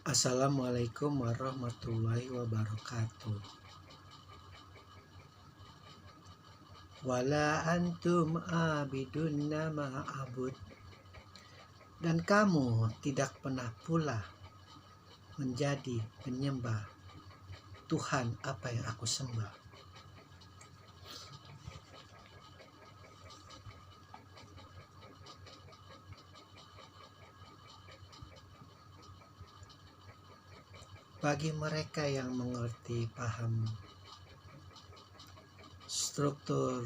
Assalamualaikum warahmatullahi wabarakatuh. Wala antum abidunna ma'abud. Dan kamu tidak pernah pula menjadi penyembah Tuhan apa yang aku sembah. Bagi mereka yang mengerti paham struktur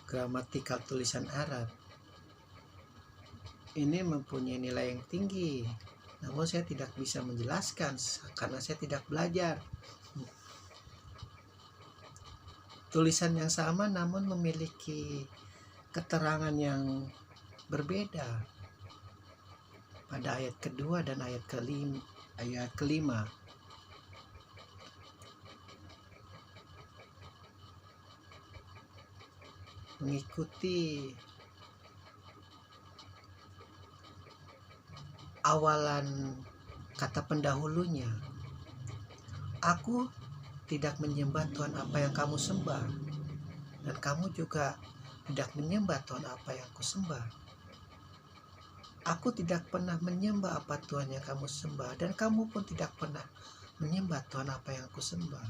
gramatikal tulisan Arab, ini mempunyai nilai yang tinggi. Namun saya tidak bisa menjelaskan karena saya tidak belajar. Tulisan yang sama namun memiliki keterangan yang berbeda pada ayat kedua dan ayat kelima. Mengikuti awalan kata pendahulunya, aku tidak menyembah Tuhan apa yang kamu sembah, dan kamu juga tidak menyembah Tuhan apa yang aku sembah. Aku tidak pernah menyembah apa Tuhan yang kamu sembah, dan kamu pun tidak pernah menyembah Tuhan apa yang aku sembah.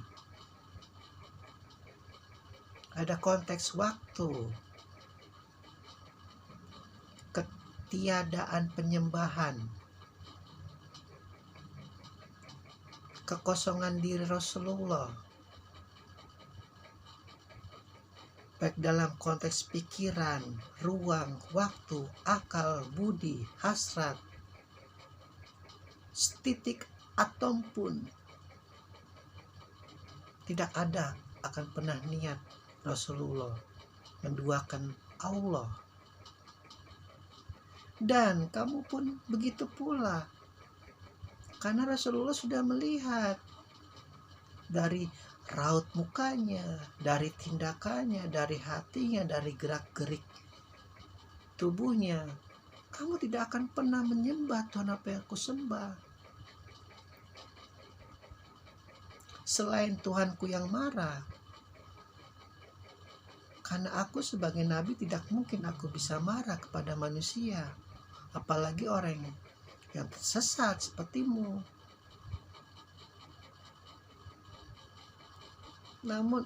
Ada konteks waktu, ketiadaan penyembahan, kekosongan diri Rasulullah, baik dalam konteks pikiran, ruang, waktu, akal, budi, hasrat, setitik atom pun tidak ada akan pernah niat Rasulullah menduakan Allah. Dan kamu pun begitu pula, karena Rasulullah sudah melihat dari raut mukanya, dari tindakannya, dari hatinya, dari gerak-gerik tubuhnya, kamu tidak akan pernah menyembah Tuhan apa yang aku sembah. Selain Tuhanku yang marah, karena aku sebagai nabi tidak mungkin aku bisa marah kepada manusia, apalagi orang yang tersesat sepertimu. Namun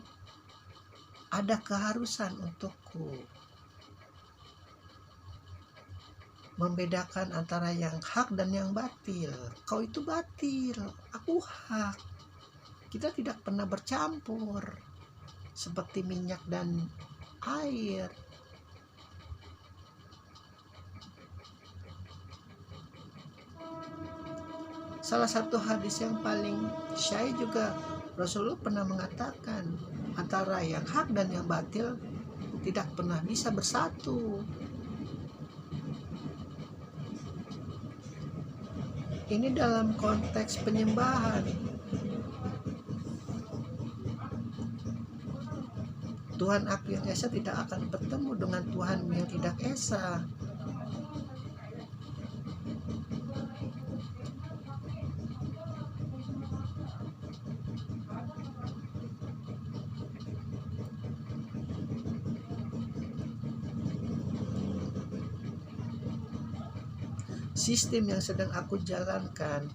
ada keharusan untukku membedakan antara yang hak dan yang batil. Kau itu batil, aku hak. Kita tidak pernah bercampur seperti minyak dan air. Salah satu hadis yang paling syahid juga, Rasulullah pernah mengatakan antara yang hak dan yang batil tidak pernah bisa bersatu. Ini dalam konteks penyembahan. Tuhan aku yang esa tidak akan bertemu dengan Tuhan yang tidak esa. Sistem yang sedang aku jalankan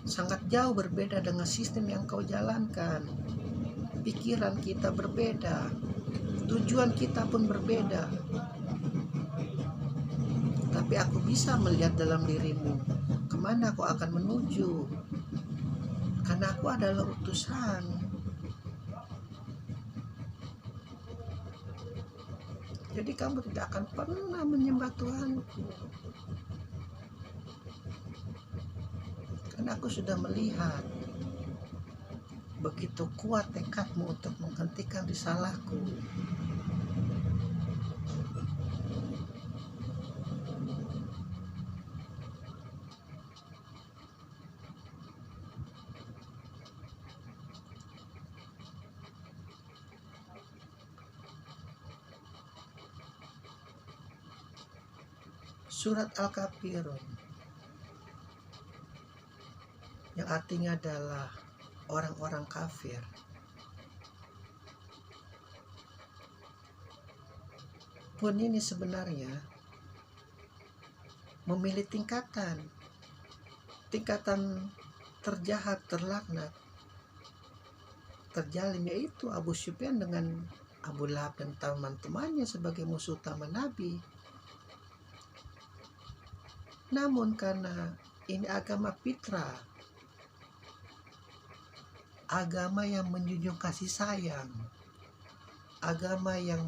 sangat jauh berbeda dengan sistem yang kau jalankan. Pikiran kita berbeda, tujuan kita pun berbeda. Tapi aku bisa melihat dalam dirimu kemana kau akan menuju, karena aku adalah utusan. Jadi kamu tidak akan pernah menyembah Tuhanku, karena aku sudah melihat begitu kuat tekadmu untuk menghentikan risalahku. Surat Al-Kafirun yang artinya adalah orang-orang kafir, pun ini sebenarnya memilih tingkatan terjahat, terlaknat, terjalin, yaitu Abu Sufyan dengan Abu Lahab dan teman-temannya sebagai musuh utama Nabi. Namun karena ini agama fitrah, agama yang menjunjung kasih sayang, agama yang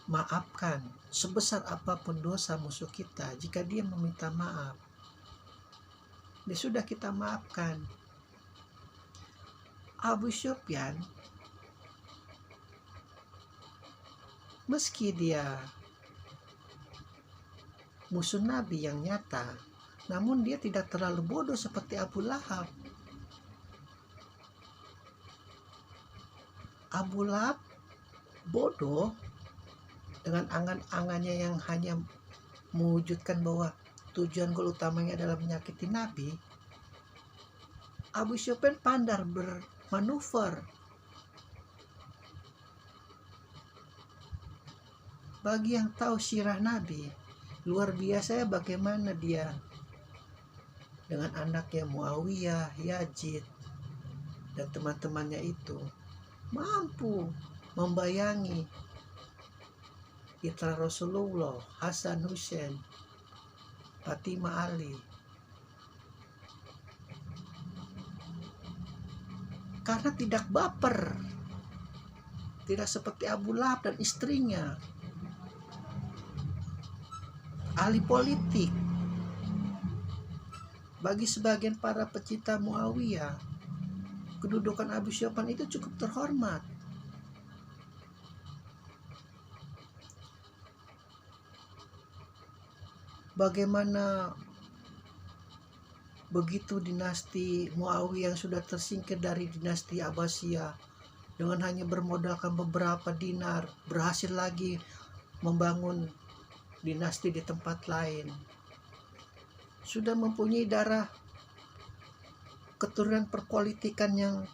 memaafkan sebesar apapun dosa musuh kita, jika dia meminta maaf, dia sudah kita maafkan. Abu Sufyan, meski dia musuh Nabi yang nyata, namun dia tidak terlalu bodoh seperti Abu Lahab. Abu Lahab bodoh dengan angan-angannya yang hanya mewujudkan bahwa tujuan goal utamanya adalah menyakiti Nabi. Abu Sufyan pandai bermanuver. Bagi yang tahu sirah Nabi, luar biasa ya bagaimana dia dengan anaknya Muawiyah, Yazid, dan teman-temannya itu mampu membayangi putra Rasulullah, Hasan, Husain, Fatimah, Ali. Karena tidak baper, tidak seperti Abu Lahab dan istrinya, ahli politik. Bagi sebagian para pecinta Muawiyah, kedudukan Abu Sufyan itu cukup terhormat. Bagaimana begitu dinasti Muawiyah yang sudah tersingkir dari dinasti Abbasiyah dengan hanya bermodalkan beberapa dinar, berhasil lagi membangun dinasti di tempat lain, sudah mempunyai darah keturunan perpolitikan yang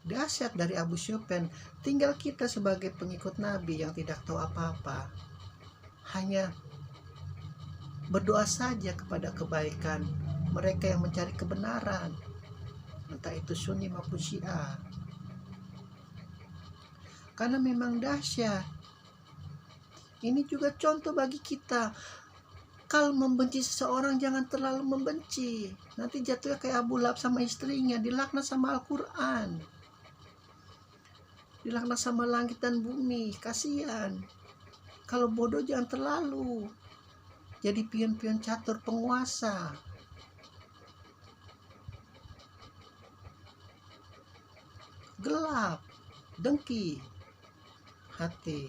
dahsyat dari Abu Sufyan. Tinggal kita sebagai pengikut Nabi yang tidak tahu apa-apa, hanya berdoa saja kepada kebaikan mereka yang mencari kebenaran, entah itu Sunni maupun Syiah, karena memang dahsyat. Ini juga contoh bagi kita. Kalau membenci seseorang jangan terlalu membenci, nanti jatuhnya kayak Abu Lahab sama istrinya, dilaknat sama Al-Quran, dilaknat sama langit dan bumi. Kasihan. Kalau bodoh jangan terlalu jadi pion-pion catur penguasa. Gelap, dengki hati,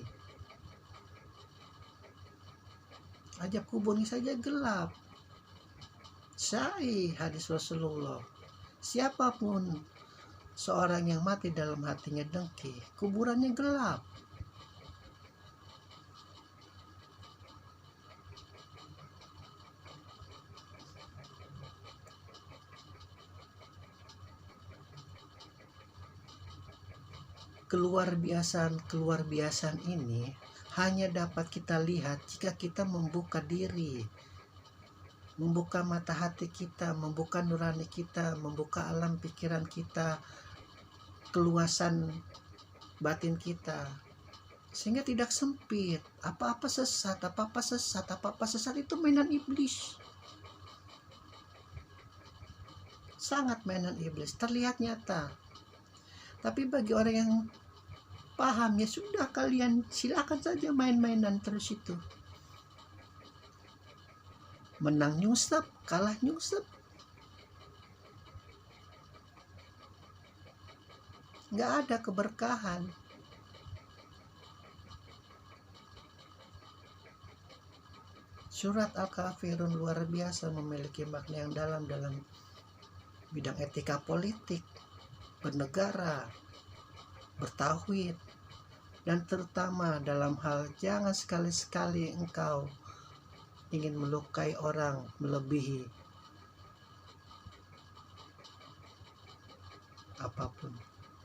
ajab kuburnya saja gelap. Sahih hadis Rasulullah, siapapun seorang yang mati dalam hatinya dengki, kuburannya gelap. Keluar biasaan ini hanya dapat kita lihat jika kita membuka diri, membuka mata hati kita, membuka nurani kita, membuka alam pikiran kita, keluasan batin kita, sehingga tidak sempit. Apa-apa sesat itu mainan iblis. Sangat mainan iblis, terlihat nyata. Tapi bagi orang yang paham, ya sudah, kalian silakan saja main-mainan terus itu. Menang nyungsep, kalah nyungsep. Nggak ada keberkahan. Surat Al-Kafirun luar biasa memiliki makna yang dalam bidang etika politik, bernegara, bertauhid, dan terutama dalam hal jangan sekali-sekali engkau ingin melukai orang melebihi